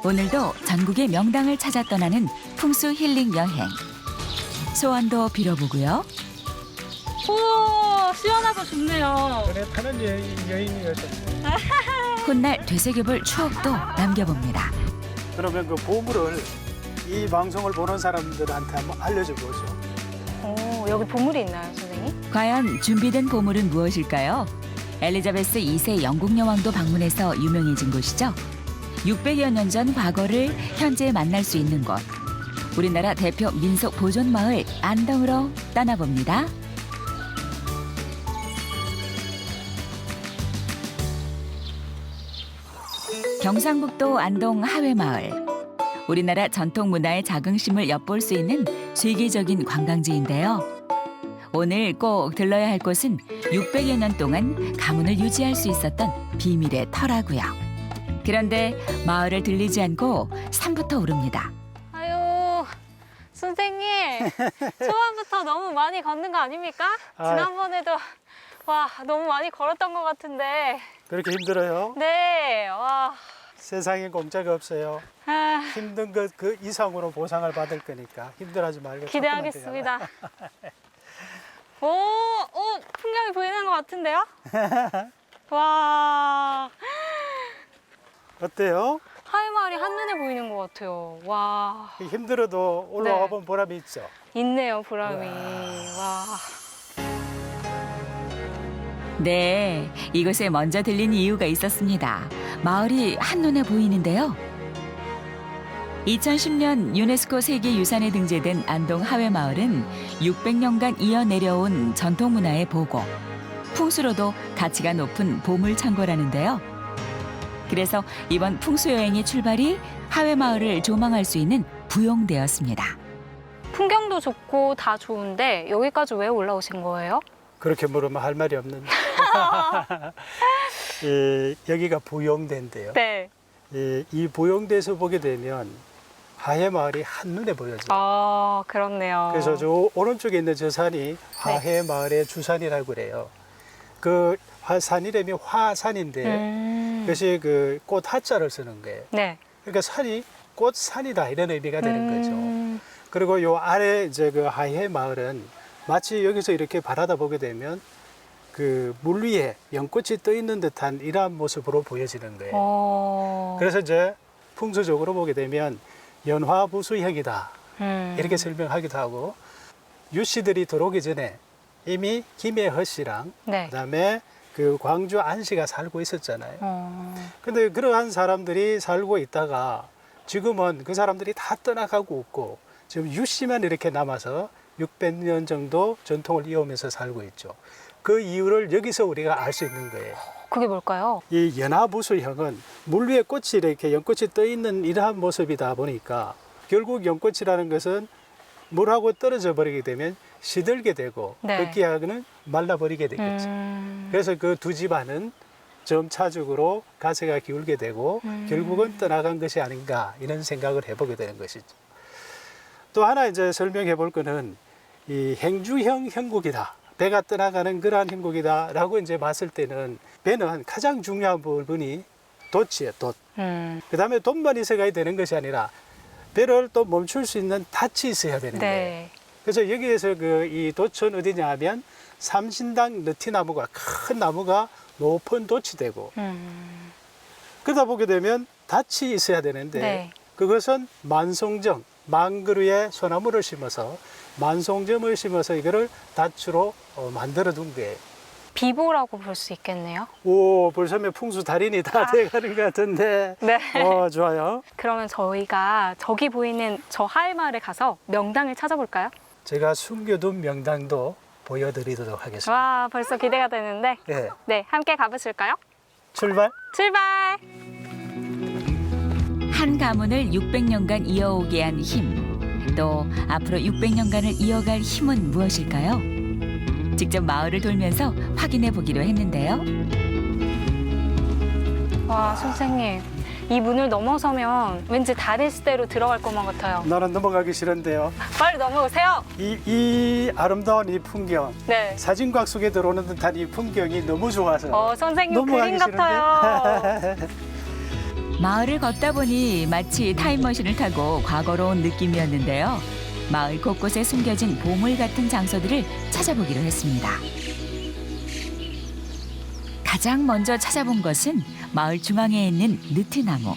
오늘도 전국의 명당을 찾아 떠나는 풍수 힐링 여행. 소원도 빌어보고요. 오, 시원하고 좋네요. 그래 타는 여인이었죠. 훗날 되새겨볼 추억도 남겨봅니다. 그러면 그 보물을 이 방송을 보는 사람들한테 한번 알려줘 보죠. 오, 여기 보물이 있나요, 선생님? 과연 준비된 보물은 무엇일까요? 엘리자베스 2세 영국 여왕도 방문해서 유명해진 곳이죠. 600여 년 전 과거를 현재 만날 수 있는 곳. 우리나라 대표 민속 보존 마을 안동으로 떠나봅니다. 경상북도 안동 하회마을. 우리나라 전통 문화의 자긍심을 엿볼 수 있는 세계적인 관광지인데요. 오늘 꼭 들러야 할 곳은 600여 년 동안 가문을 유지할 수 있었던 비밀의 터라고요. 그런데 마을을 들리지 않고 산부터 오릅니다. 아유, 선생님. 초반부터 너무 많이 걷는 거 아닙니까? 지난번에도 와, 너무 많이 걸었던 것 같은데. 그렇게 힘들어요? 네, 와. 세상에 공짜가 없어요. 아, 힘든 것 그 이상으로 보상을 받을 거니까 힘들어하지 말고 기대하겠습니다. 오, 풍경이 보이는 것 같은데요? 와, 어때요? 하회마을이 한눈에 보이는 것 같아요. 와, 힘들어도 올라와 네. 본 보람이 있죠. 있네요, 보람이. 와. 와. 네, 이곳에 먼저 들린 이유가 있었습니다. 마을이 한눈에 보이는데요. 2010년 유네스코 세계유산에 등재된 안동 하회마을은 600년간 이어내려온 전통문화의 보고, 풍수로도 가치가 높은 보물창고라는데요. 그래서 이번 풍수여행의 출발이 하회마을을 조망할 수 있는 부용되었습니다. 풍경도 좋고 다 좋은데 여기까지 왜 올라오신 거예요? 그렇게 물으면 할 말이 없는데. 여기가 부용대인데요. 네. 이 부용대에서 보게 되면 하회마을이 한눈에 보여져요. 아, 그렇네요. 그래서 저 오른쪽에 있는 저 산이 하회마을의 주산이라고 그래요. 그 산 이름이 화산인데 그것이 그 꽃 하자를 쓰는 거예요. 네. 그러니까 산이 꽃산이다 이런 의미가 되는 거죠. 그리고 요 아래 이제 그 하회마을은 마치 여기서 이렇게 바라다 보게 되면 그 물 위에 연꽃이 떠 있는 듯한 이러한 모습으로 보여지는 거예요. 그래서 이제 풍수적으로 보게 되면 연화부수형이다 이렇게 설명하기도 하고, 유씨들이 들어오기 전에 이미 김해허 씨랑 네. 그다음에 그 광주 안씨가 살고 있었잖아요. 근데 그러한 사람들이 살고 있다가 지금은 그 사람들이 다 떠나가고 있고 지금 유씨만 이렇게 남아서 600년 정도 전통을 이어오면서 살고 있죠. 그 이유를 여기서 우리가 알 수 있는 거예요. 그게 뭘까요? 이 연화부수형은 물 위에 꽃이 이렇게 연꽃이 떠 있는 이러한 모습이다 보니까 결국 연꽃이라는 것은 물하고 떨어져 버리게 되면 시들게 되고 네. 걷기하고는 말라버리게 되겠죠. 그래서 그 두 집안은 점차적으로 가세가 기울게 되고 결국은 떠나간 것이 아닌가 이런 생각을 해보게 되는 것이죠. 또 하나 이제 설명해 볼 거는 이 행주형 형국이다. 배가 떠나가는 그러한 형국이다라고 이제 봤을 때는 배는 가장 중요한 부분이 돛이에요, 돛. 그 다음에 돛만 있어야 되는 것이 아니라 배를 또 멈출 수 있는 닻이 있어야 되는 거예요. 네. 그래서 여기에서 그 이 돛은 어디냐 하면 삼신당 느티나무가 큰 나무가 높은 돛이 되고 그러다 보게 되면 닻이 있어야 되는데 네. 그것은 만송정, 망그루에 소나무를 심어서 만송점을 심어서 이거를 닻으로 만들어 둔 거예요. 비보라고 볼 수 있겠네요. 오, 벌써 풍수 달인이 다 돼가는 것 같은데. 네. 좋아요. 그러면 저희가 저기 보이는 저 하회마을에 가서 명당을 찾아볼까요? 제가 숨겨둔 명당도 보여드리도록 하겠습니다. 와, 벌써 기대가 되는데. 네, 네, 함께 가보실까요? 출발. 출발! 한 가문을 600년간 이어오게 한 힘. 또 앞으로 600년간을 이어갈 힘은 무엇일까요? 직접 마을을 돌면서 확인해 보기로 했는데요. 와, 선생님. 이 문을 넘어서면 왠지 다른 시대로 들어갈 것만 같아요. 나는 넘어가기 싫은데요. 빨리 넘어오세요. 이 아름다운 이 풍경, 네. 사진관 속에 들어오는 듯한 이 풍경이 너무 좋아서 선생님 그림 넘어가기 싫은데? 같아요. 마을을 걷다 보니 마치 타임머신을 타고 과거로 온 느낌이었는데요. 마을 곳곳에 숨겨진 보물 같은 장소들을 찾아보기로 했습니다. 가장 먼저 찾아본 것은 마을 중앙에 있는 느티나무.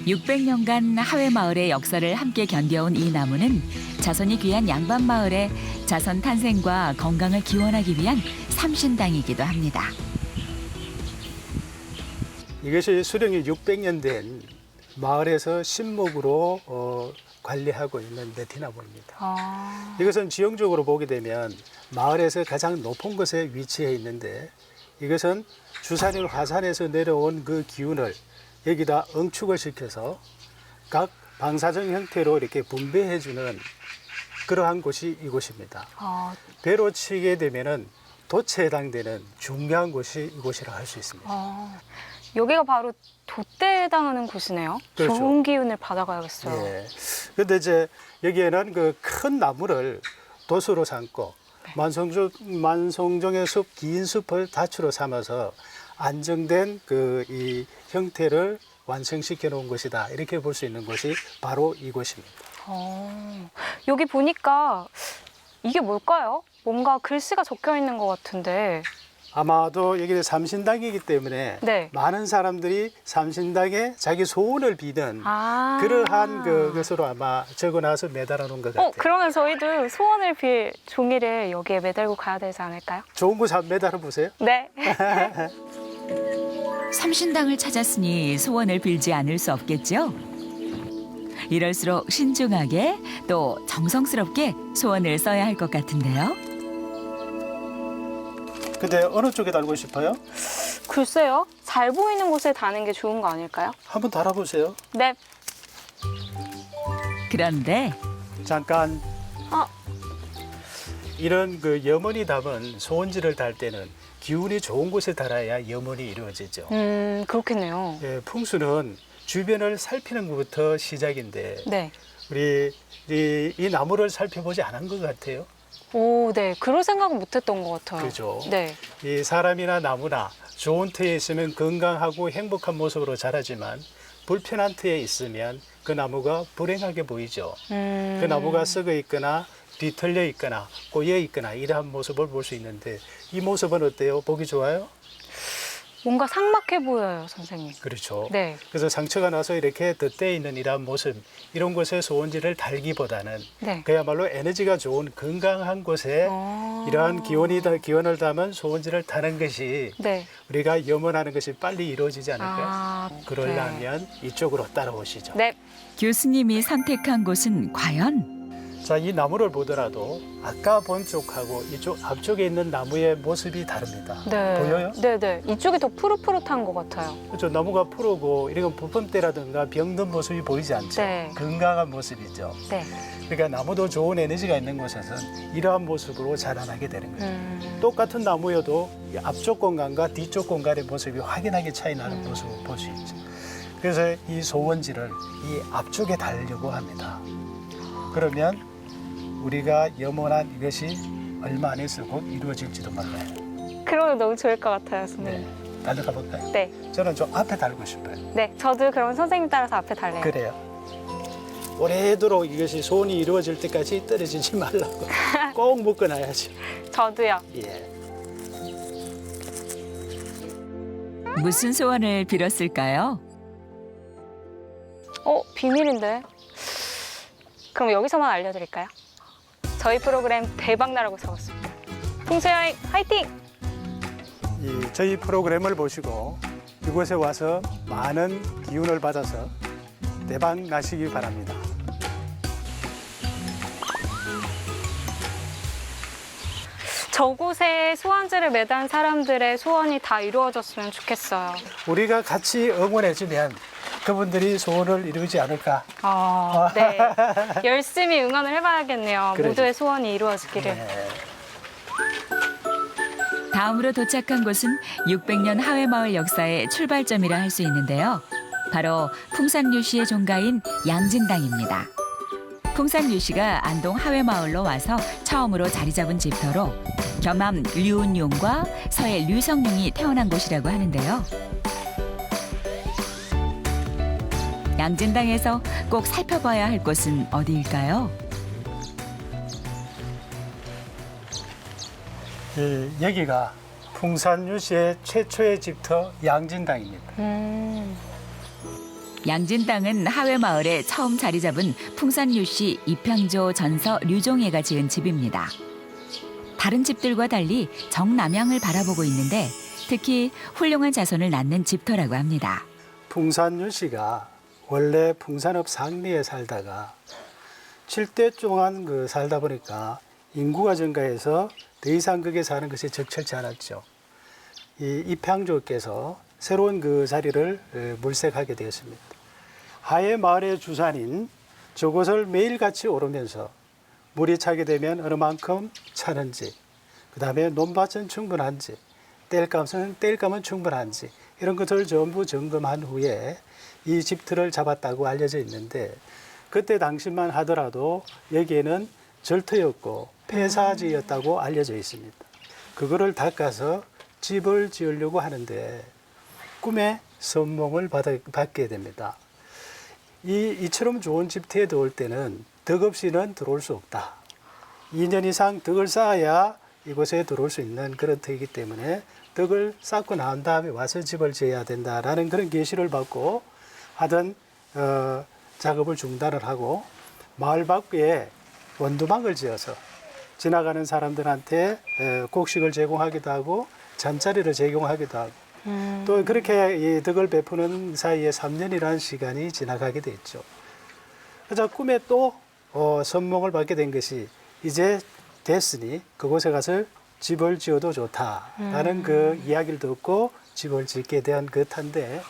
600년간 하회 마을의 역사를 함께 견뎌온 이 나무는 자손이 귀한 양반 마을의 자손 탄생과 건강을 기원하기 위한 삼신당이기도 합니다. 이것이 수령이 600년 된 마을에서 신목으로 관리하고 있는 느티나무입니다. 이것은 지형적으로 보게 되면 마을에서 가장 높은 곳에 위치해 있는데 이것은 주산인 화산에서 내려온 그 기운을 여기다 응축을 시켜서 각 방사정 형태로 이렇게 분배해주는 그러한 곳이 이곳입니다. 배로 치게 되면은 돛에 해당되는 중요한 곳이 이곳이라 할 수 있습니다. 여기가 바로 돛대에 해당하는 곳이네요. 그렇죠. 좋은 기운을 받아가야겠어요. 예. 근데 이제 여기에는 그 큰 나무를 돛으로 삼고 만송종의 숲, 긴 숲을 다추로 삼아서 안정된 이 형태를 완성시켜 놓은 곳이다. 이렇게 볼 수 있는 곳이 바로 이곳입니다. 여기 보니까 이게 뭘까요? 뭔가 글씨가 적혀 있는 것 같은데. 아마도 여기는 삼신당이기 때문에 네. 많은 사람들이 삼신당에 자기 소원을 비는 그러한 것으로 아마 적어놔서 매달아 놓은 것 같아요. 그러면 저희도 소원을 빌 종이를 여기에 매달고 가야 되지 않을까요? 좋은 곳 한번 매달아 보세요. 네. 삼신당을 찾았으니 소원을 빌지 않을 수 없겠죠? 이럴수록 신중하게 또 정성스럽게 소원을 써야 할 것 같은데요. 근데 어느 쪽에 달고 싶어요? 글쎄요. 잘 보이는 곳에 다는 게 좋은 거 아닐까요? 한번 달아보세요. 네. 그런데 잠깐. 이런 그 염원이 담은 소원지를 달 때는 기운이 좋은 곳에 달아야 염원이 이루어지죠. 그렇겠네요. 예, 풍수는 주변을 살피는 것부터 시작인데 네. 우리 이 나무를 살펴보지 않은 것 같아요. 네. 그럴 생각은 못했던 것 같아요. 그죠. 네. 이 사람이나 나무나 좋은 터에 있으면 건강하고 행복한 모습으로 자라지만 불편한 터에 있으면 그 나무가 불행하게 보이죠. 그 나무가 썩어 있거나 뒤틀려 있거나 꼬여 있거나 이러한 모습을 볼 수 있는데 이 모습은 어때요? 보기 좋아요? 뭔가 삭막해 보여요, 선생님. 그렇죠. 네. 그래서 상처가 나서 이렇게 덧대어 있는 이러한 모습, 이런 곳에 소원지를 달기보다는 네. 그야말로 에너지가 좋은 건강한 곳에 이러한 기원을 담은 소원지를 다는 것이 네. 우리가 염원하는 것이 빨리 이루어지지 않을까요? 네. 그러려면 이쪽으로 따라오시죠. 네. 교수님이 선택한 곳은 과연? 자, 이 나무를 보더라도 아까 본 쪽하고 이쪽 앞쪽에 있는 나무의 모습이 다릅니다. 네. 보여요? 네네. 이쪽이 더 푸릇푸릇한 것 같아요. 그렇죠. 나무가 푸르고 이런 부품대라든가 병든 모습이 보이지 않죠. 네. 건강한 모습이죠. 네. 그러니까 나무도 좋은 에너지가 있는 곳에서는 이러한 모습으로 자라나게 되는 거죠. 똑같은 나무여도 이 앞쪽 공간과 뒤쪽 공간의 모습이 확연하게 차이 나는 모습을 볼 수 있죠. 그래서 이 소원지를 이 앞쪽에 달려고 합니다. 그러면 우리가 염원한 이것이 얼마 안에서 곧 이루어질지도 몰라요. 그러면 너무 좋을 것 같아요, 선생님. 네. 달려가 볼까요? 네. 저는 좀 앞에 달고 싶어요. 네. 저도 그럼 선생님 따라서 앞에 달래요. 그래요. 오래도록 이것이 소원이 이루어질 때까지 떨어지지 말라고 꼭 묶어놔야죠. 저도요. 예. 무슨 소원을 빌었을까요? 비밀인데. 그럼 여기서만 알려드릴까요? 저희 프로그램 대박나라고 적었습니다. 풍수여행 화이팅! 저희 프로그램을 보시고 이곳에 와서 많은 기운을 받아서 대박 나시기 바랍니다. 저곳에 소원지를 매단 사람들의 소원이 다 이루어졌으면 좋겠어요. 우리가 같이 응원해주면 그분들이 소원을 이루지 않을까. 네. 열심히 응원을 해봐야겠네요. 그러죠. 모두의 소원이 이루어지기를. 네. 다음으로 도착한 곳은 600년 하회마을 역사의 출발점이라 할 수 있는데요. 바로 풍산류씨의 종가인 양진당입니다. 풍산류씨가 안동 하회마을로 와서 처음으로 자리 잡은 집터로 겸암 류은용과 서해 류성룡이 태어난 곳이라고 하는데요. 양진당에서 꼭 살펴봐야 할 곳은 어디일까요? 여기가 풍산유시의 최초의 집터 양진당입니다. 양진당은 하회마을에 처음 자리 잡은 풍산유씨 이평조 전서 류종애가 지은 집입니다. 다른 집들과 달리 정남향을 바라보고 있는데 특히 훌륭한 자손을 낳는 집터라고 합니다. 풍산유씨가 원래 풍산읍 상리에 살다가 7대 동안 살다 보니까 인구가 증가해서 더 이상 거기에 사는 것이 적절치 않았죠. 이 이평조께서 새로운 그 자리를 물색하게 되었습니다. 하회 마을의 주산인 저곳을 매일같이 오르면서 물이 차게 되면 어느 만큼 차는지, 그 다음에 논밭은 충분한지, 땔감은 충분한지 이런 것을 전부 점검한 후에 이 집터를 잡았다고 알려져 있는데 그때 당시만 하더라도 여기에는 절터였고 폐사지였다고 알려져 있습니다. 그거를 닦아서 집을 지으려고 하는데 꿈에 선몽을 받게 됩니다. 이처럼 좋은 집터에 들어올 때는 덕 없이는 들어올 수 없다. 2년 이상 덕을 쌓아야 이곳에 들어올 수 있는 그런 터이기 때문에 덕을 쌓고 난 다음에 와서 집을 지어야 된다라는 그런 계시를 받고 하던 작업을 중단을 하고 마을 밖에 원두막을 지어서 지나가는 사람들한테 곡식을 제공하기도 하고 잠자리를 제공하기도 하고 또 그렇게 이 덕을 베푸는 사이에 3년이라는 시간이 지나가게 됐죠. 그래서 꿈에 또 선몽을 받게 된 것이 이제 됐으니 그곳에 가서 집을 지어도 좋다라는 그 이야기를 듣고 집을 짓게 된 것인데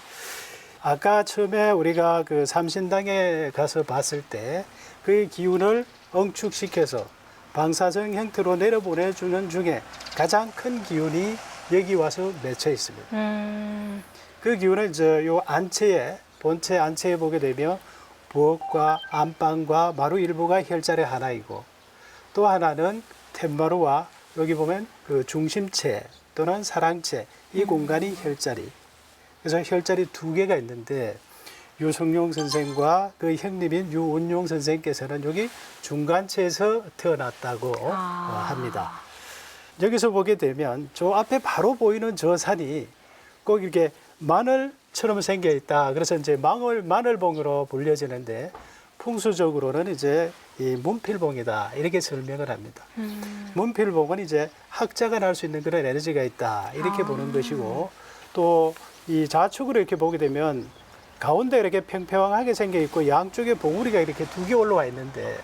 아까 처음에 우리가 그 삼신당에 가서 봤을 때 그 기운을 응축시켜서 방사성 형태로 내려보내주는 중에 가장 큰 기운이 여기 와서 맺혀 있습니다. 그 기운은 이제 요 안채에 본체 안채에 보게 되면 부엌과 안방과 마루 일부가 혈자리 하나이고 또 하나는 툇마루와 여기 보면 그 중심체 또는 사랑체 이 공간이 혈자리. 그래서 혈자리 2개가 있는데 유성룡 선생과 그 형님인 유운용 선생께서는 여기 중간체에서 태어났다고 합니다. 여기서 보게 되면 저 앞에 바로 보이는 저 산이 꼭 이렇게 마늘처럼 생겨 있다. 그래서 이제 마늘봉으로 불려지는데 풍수적으로는 이제 이 문필봉이다. 이렇게 설명을 합니다. 문필봉은 이제 학자가 날 수 있는 그런 에너지가 있다. 이렇게 보는 것이고 또 이 좌측으로 이렇게 보게 되면 가운데 이렇게 평평하게 생겨 있고 양쪽에 봉우리가 이렇게 2개 올라와 있는데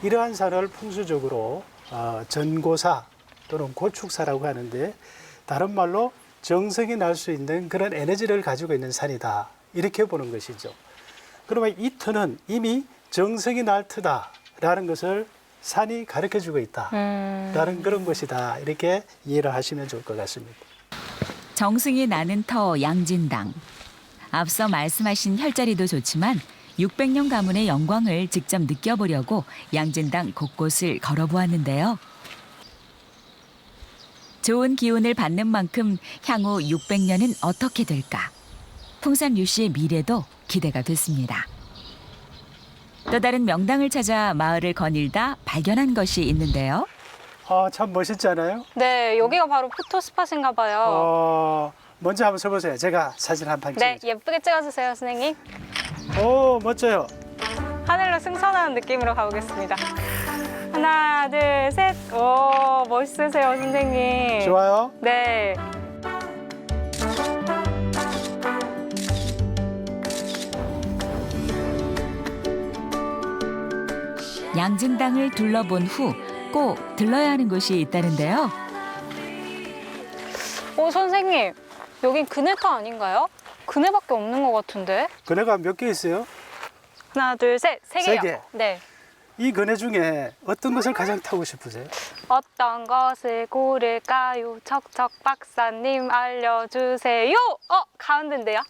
이러한 산을 풍수적으로 전고사 또는 고축사라고 하는데 다른 말로 정성이 날 수 있는 그런 에너지를 가지고 있는 산이다. 이렇게 보는 것이죠. 그러면 이 터는 이미 정성이 날 터다라는 것을 산이 가르쳐주고 있다라는 그런 것이다. 이렇게 이해를 하시면 좋을 것 같습니다. 정승이 나는 터 양진당. 앞서 말씀하신 혈자리도 좋지만 600년 가문의 영광을 직접 느껴보려고 양진당 곳곳을 걸어보았는데요. 좋은 기운을 받는 만큼 향후 600년은 어떻게 될까? 풍산유 씨의 미래도 기대가 됐습니다. 또 다른 명당을 찾아 마을을 거닐다 발견한 것이 있는데요. 참 멋있지 않아요? 네, 여기가 바로 포토 스팟인가 봐요. 먼저 한번 서보세요. 제가 사진 한 판 네, 찍어줄게요. 예쁘게 찍어주세요, 선생님. 오, 멋져요. 하늘로 승선하는 느낌으로 가보겠습니다. 하나, 둘, 셋. 오, 멋있으세요, 선생님. 좋아요. 네. 양진당을 둘러본 후 꼭 들러야 하는 곳이 있다는데요. 오, 선생님. 여긴 그네터 아닌가요? 그네밖에 없는 것 같은데. 그네가 몇 개 있어요? 하나, 둘, 셋. 세 개요. 세 개. 네. 이 그네 중에 어떤 것을 가장 타고 싶으세요? 어떤 것을 고를까요? 척척 박사님 알려주세요. 가운데인데요.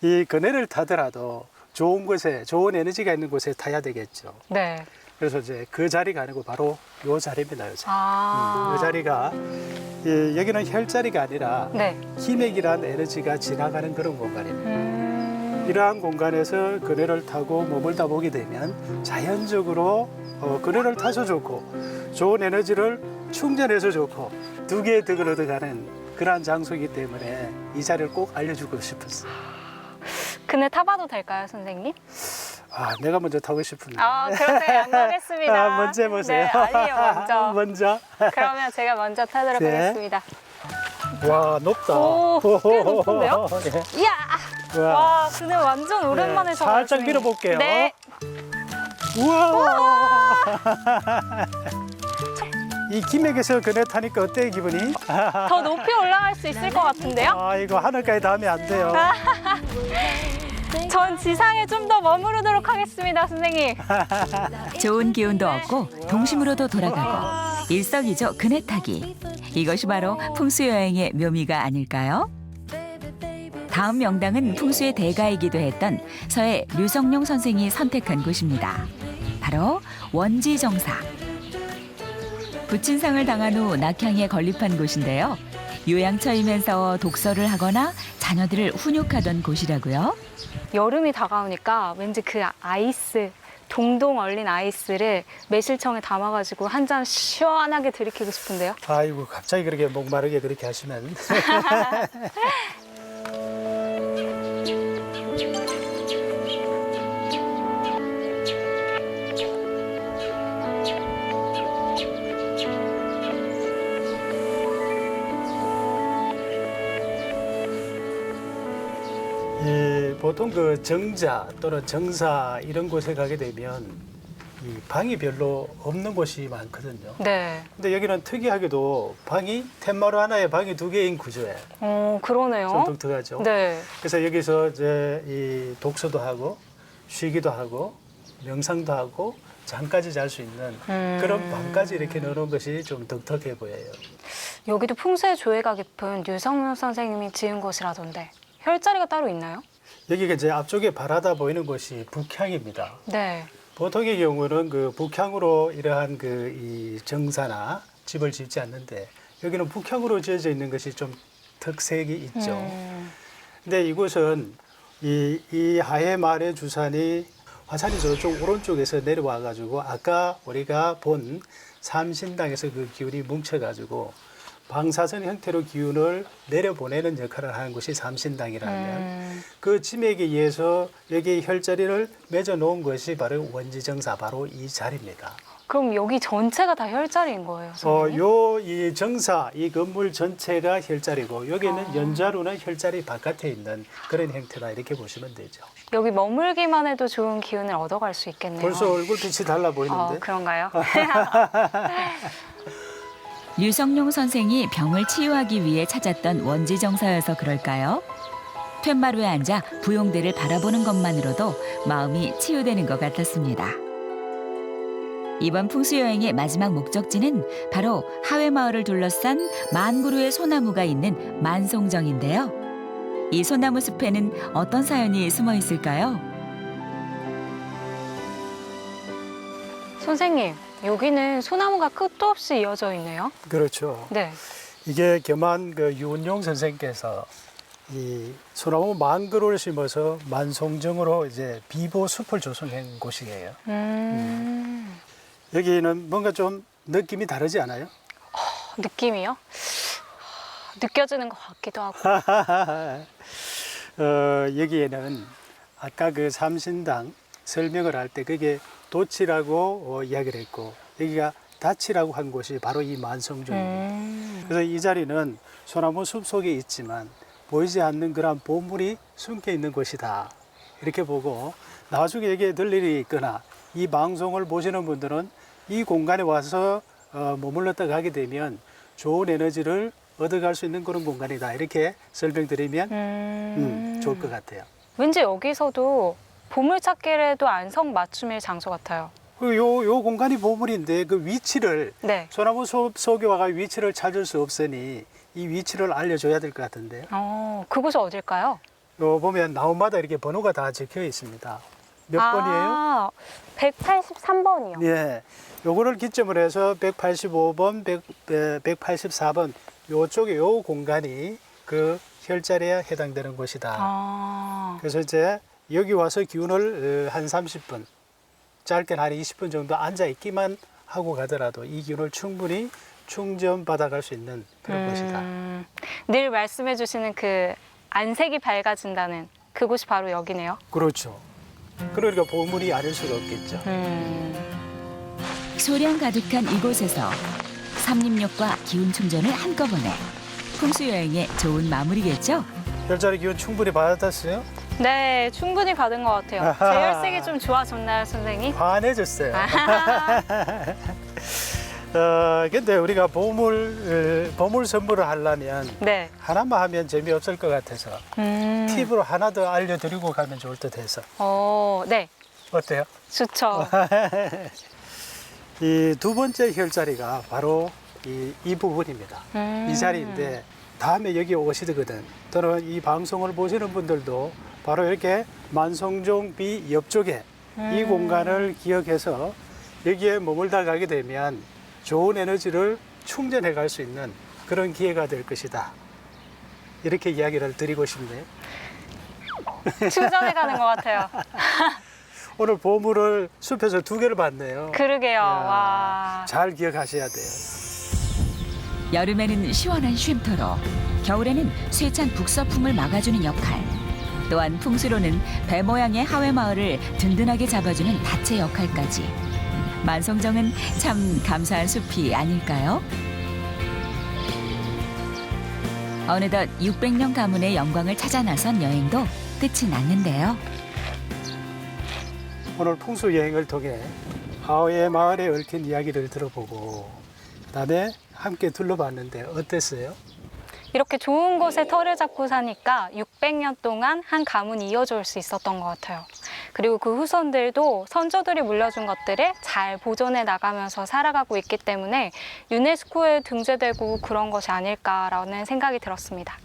이 그네를 타더라도 좋은 곳에, 좋은 에너지가 있는 곳에 타야 되겠죠. 네. 그래서 이제 그 자리가 아니고 바로 요 자리입니다. 요 자리. 이 자리가 여기는 혈자리가 아니라 네. 기맥이란 에너지가 지나가는 그런 공간입니다. 이러한 공간에서 그네를 타고 머물다 보게 되면 자연적으로 그네를 타서 좋고 좋은 에너지를 충전해서 좋고 두 개의 덕을 얻어가는 그러한 장소이기 때문에 이 자리를 꼭 알려주고 싶었어요. 그네 타봐도 될까요, 선생님? 내가 먼저 타고 싶은데. 그러세요. 양보하겠습니다. 먼저 해보세요. 네, 아니요, 먼저. 먼저. 그러면 제가 먼저 타도록 네. 하겠습니다. 와, 높다. 오, 꽤 높은데요? 예. 이야! 와. 와, 그네 완전 오랜만에 네, 정말 살짝 선생님. 밀어볼게요. 네. 우와. 이 김액에서 그네 타니까 어때요, 기분이? 더 높이 올라갈 수 있을 것 같은데요? 이거 하늘까지 닿으면 안 돼요. 전 지상에 좀 더 머무르도록 하겠습니다, 선생님. 좋은 기운도 얻고 동심으로도 돌아가고 일석이조 그네 타기. 이것이 바로 풍수 여행의 묘미가 아닐까요? 다음 명당은 풍수의 대가이기도 했던 서해 류성룡 선생이 선택한 곳입니다. 바로 원지정사. 부친상을 당한 후 낙향에 건립한 곳인데요. 요양처이면서 독서를 하거나 자녀들을 훈육하던 곳이라고요. 여름이 다가오니까 왠지 그 아이스, 동동 얼린 아이스를 매실청에 담아가지고 한 잔 시원하게 들이키고 싶은데요. 아이고, 갑자기 그렇게 목마르게 그렇게 하시면. 보통 그 정자 또는 정사 이런 곳에 가게 되면 이 방이 별로 없는 곳이 많거든요. 네. 근데 여기는 특이하게도 방이 텐마루 하나에 방이 두 개인 구조예요. 그러네요. 좀 독특하죠. 네. 그래서 여기서 이제 이 독서도 하고 쉬기도 하고 명상도 하고 잠까지 잘 수 있는 그런 방까지 이렇게 넣어놓은 것이 좀 독특해 보여요. 여기도 풍수의 조예가 깊은 류성룡 선생님이 지은 곳이라던데 혈자리가 따로 있나요? 여기가 이제 앞쪽에 바라다 보이는 곳이 북향입니다. 네. 보통의 경우는 그 북향으로 이러한 그 이 정사나 집을 짓지 않는데 여기는 북향으로 지어져 있는 것이 좀 특색이 있죠. 근데 이곳은 이 하해 마을의 주산이 화산이 저쪽 오른쪽에서 내려와 가지고 아까 우리가 본 삼신당에서 그 기운이 뭉쳐 가지고 방사선 형태로 기운을 내려보내는 역할을 하는 곳이 삼신당이라면 그 지맥에 의해서 여기 혈자리를 맺어 놓은 것이 바로 원지정사, 바로 이 자리입니다. 그럼 여기 전체가 다 혈자리인 거예요, 선생님? 이 정사, 이 건물 전체가 혈자리고 여기는 연자루는 혈자리 바깥에 있는 그런 형태다 이렇게 보시면 되죠. 여기 머물기만 해도 좋은 기운을 얻어갈 수 있겠네요. 벌써 얼굴빛이 달라 보이는데. 그런가요? 류성룡 선생이 병을 치유하기 위해 찾았던 원지정사여서 그럴까요? 툇마루에 앉아 부용대를 바라보는 것만으로도 마음이 치유되는 것 같았습니다. 이번 풍수여행의 마지막 목적지는 바로 하회마을을 둘러싼 만 그루의 소나무가 있는 만송정인데요. 이 소나무 숲에는 어떤 사연이 숨어 있을까요? 선생님, 여기는 소나무가 끝도 없이 이어져 있네요. 그렇죠. 네. 이게 겸한 그 유은용 선생께서 이 소나무 만 그루를 심어서 만송정으로 이제 비보 숲을 조성한 곳이에요. 여기는 뭔가 좀 느낌이 다르지 않아요? 느낌이요? 느껴지는 것 같기도 하고. 여기에는 아까 그 삼신당 설명을 할 때 그게 도치라고 이야기를 했고 여기가 다치라고 한 곳이 바로 이 만성종입니다. 그래서 이 자리는 소나무 숲 속에 있지만 보이지 않는 그런 보물이 숨겨 있는 곳이다. 이렇게 보고 나중에 여기에 들 일이 있거나 이 방송을 보시는 분들은 이 공간에 와서 머물렀다 가게 되면 좋은 에너지를 얻어갈 수 있는 그런 공간이다. 이렇게 설명드리면 좋을 것 같아요. 왠지 여기서도 보물찾기를 해도 안성맞춤일 장소 같아요. 요 공간이 보물인데 그 위치를 네. 소나무 숲 속에 와가 위치를 찾을 수 없으니 이 위치를 알려줘야 될 것 같은데요. 그곳이 어딜까요? 요 보면 나무마다 이렇게 번호가 다 적혀 있습니다. 몇 번이에요? 183번이요. 예. 요거를 기점으로 해서 185번, 184번 요쪽에 요 공간이 그 혈자리에 해당되는 곳이다. 그래서 이제 여기 와서 기운을 한 30분, 짧게는 한 20분 정도 앉아 있기만 하고 가더라도 이 기운을 충분히 충전 받아갈 수 있는 그런 곳이다. 늘 말씀해 주시는 그 안색이 밝아진다는 그곳이 바로 여기네요. 그렇죠. 그러니까 보물이 아닐 수가 없겠죠. 소량 가득한 이곳에서 삼림욕과 기운 충전을 한꺼번에 풍수 여행의 좋은 마무리겠죠? 별자리 기운 충분히 받았어요? 네, 충분히 받은 것 같아요. 제 혈색이 좀 좋아졌나요, 선생님? 환해졌어요. 근데 우리가 보물 선물을 하려면 네. 하나만 하면 재미없을 것 같아서 팁으로 하나 더 알려드리고 가면 좋을 듯 해서. 네. 어때요? 좋죠. 이 두 번째 혈자리가 바로 이 부분입니다. 이 자리인데 다음에 여기 오시거든. 또는 이 방송을 보시는 분들도 바로 이렇게 만성종 비 옆쪽에 이 공간을 기억해서 여기에 머물다 가게 되면 좋은 에너지를 충전해 갈 수 있는 그런 기회가 될 것이다. 이렇게 이야기를 드리고 싶네요. 충전해 가는 것 같아요. 오늘 보물을 숲에서 2개를 봤네요. 그러게요. 야, 와. 잘 기억하셔야 돼요. 여름에는 시원한 쉼터로, 겨울에는 쇠찬 북서풍을 막아주는 역할, 또한 풍수로는 배 모양의 하회마을을 든든하게 잡아주는 밭의 역할까지. 만성정은 참 감사한 숲이 아닐까요? 어느덧 600년 가문의 영광을 찾아 나선 여행도 끝이 났는데요. 오늘 풍수 여행을 통해 하회 마을에 얽힌 이야기를 들어보고 그다음에 함께 둘러봤는데 어땠어요? 이렇게 좋은 곳에 터를 잡고 사니까 600년 동안 한 가문이 이어져 올 수 있었던 것 같아요. 그리고 그 후손들도 선조들이 물려준 것들을 잘 보존해 나가면서 살아가고 있기 때문에 유네스코에 등재되고 그런 것이 아닐까라는 생각이 들었습니다.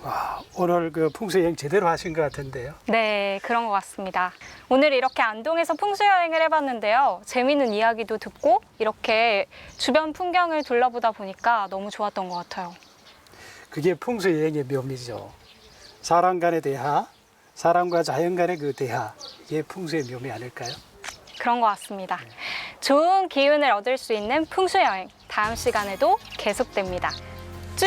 와, 오늘 그 풍수 여행 제대로 하신 것 같은데요. 네, 그런 것 같습니다. 오늘 이렇게 안동에서 풍수 여행을 해봤는데요. 재미있는 이야기도 듣고 이렇게 주변 풍경을 둘러보다 보니까 너무 좋았던 것 같아요. 그게 풍수 여행의 묘미죠. 사람 간의 대화, 사람과 자연 간의 그 대화, 이게 풍수의 묘미 아닐까요? 그런 것 같습니다. 좋은 기운을 얻을 수 있는 풍수 여행, 다음 시간에도 계속됩니다. 쭉!